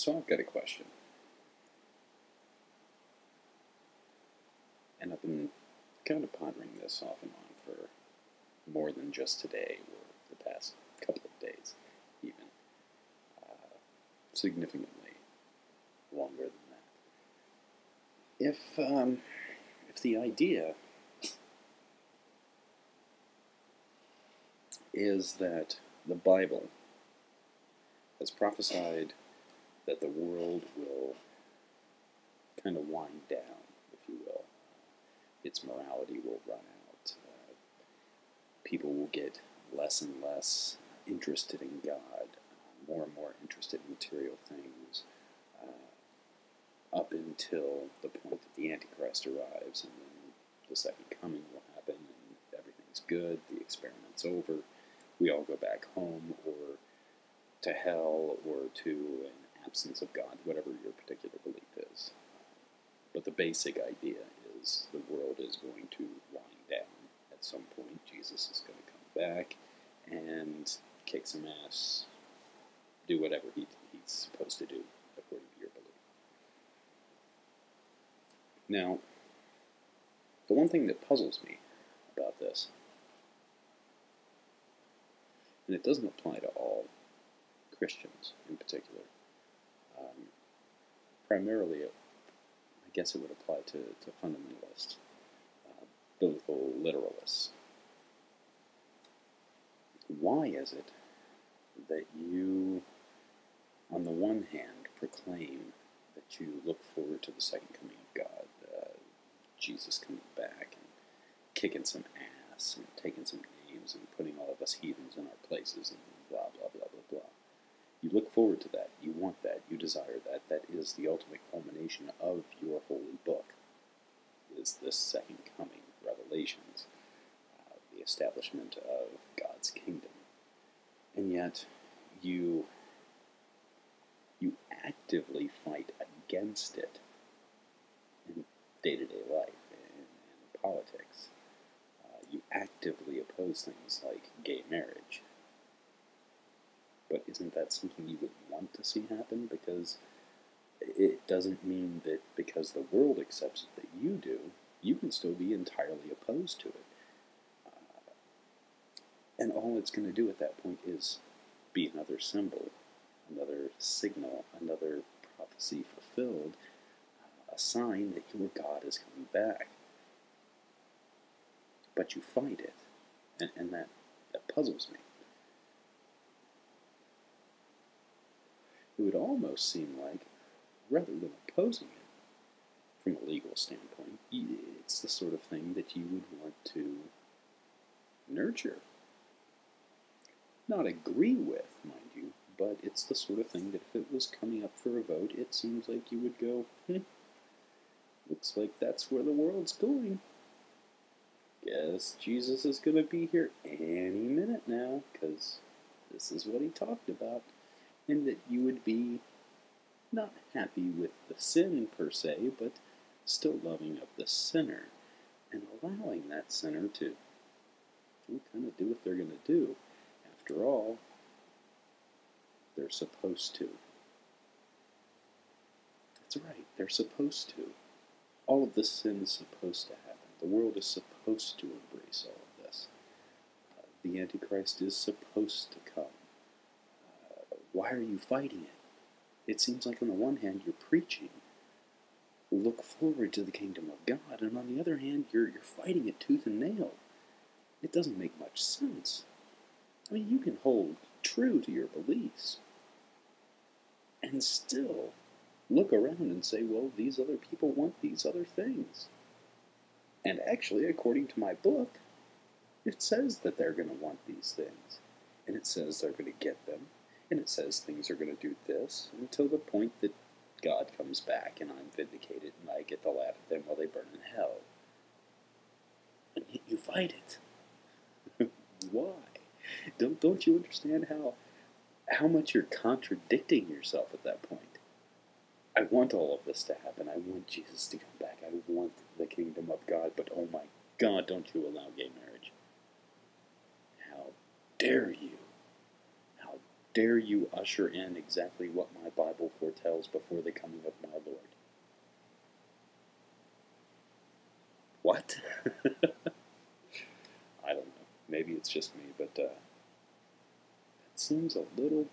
So I've got a question, and I've been kind of pondering this off and on for more than just today or the past couple of days, even significantly longer than that. If the idea is that the Bible has prophesied that the world will kind of wind down, if you will. Its morality will run out. People will get less and less interested in God, more and more interested in material things, up until the point that the Antichrist arrives, and then the second coming will happen, and everything's good, the experiment's over, we all go back home, or to hell, or to an absence of God, whatever your particular belief is. But the basic idea is the world is going to wind down at some point. Jesus is going to come back and kick some ass, do whatever he's supposed to do, according to your belief. Now, the one thing that puzzles me about this, and it doesn't apply to all Christians in particular, primarily I guess it would apply to fundamentalists, biblical literalists. Why is it that you, on the one hand, proclaim that you look forward to the second coming of God, Jesus coming back and kicking some ass and taking some names and putting all of us heathens in our places and blah, blah, blah, blah, blah. You look forward to that. You want that. You desire that. That is the ultimate culmination of your holy book, is this second coming, Revelations, the establishment of God's kingdom. And yet, you actively fight against it in day-to-day life and politics. You actively oppose things like gay marriage. But isn't that something you would want to see happen? Because it doesn't mean that because the world accepts it that you do, you can still be entirely opposed to it. And all it's going to do at that point is be another symbol, another signal, another prophecy fulfilled, a sign that your God is coming back. But you fight it, and that puzzles me. It would almost seem like, rather than opposing it from a legal standpoint, it's the sort of thing that you would want to nurture. Not agree with, mind you, but it's the sort of thing that if it was coming up for a vote, it seems like you would go, looks like that's where the world's going. Guess Jesus is going to be here any minute now, because this is what he talked about. And that you would be not happy with the sin per se, but still loving of the sinner, and allowing that sinner to kind of do what they're going to do. After all, they're supposed to. That's right, they're supposed to. All of this sin is supposed to happen. The world is supposed to embrace all of this. The Antichrist is supposed to come. Why are you fighting it? It seems like on the one hand you're preaching, look forward to the kingdom of God, and on the other hand you're fighting it tooth and nail. It doesn't make much sense. I mean, you can hold true to your beliefs and still look around and say, well, these other people want these other things. And actually, according to my book, it says that they're going to want these things. And it says they're going to get them. And it says things are going to do this until the point that God comes back and I'm vindicated and I get to laugh at them while they burn in hell. And yet you fight it. Why? Don't you understand how much you're contradicting yourself at that point? I want all of this to happen. I want Jesus to come back. I want the kingdom of God. But oh my God, don't you allow gay marriage. How dare you? How dare you usher in exactly what my Bible foretells before the coming of my Lord? What? I don't know. Maybe it's just me, but it seems a little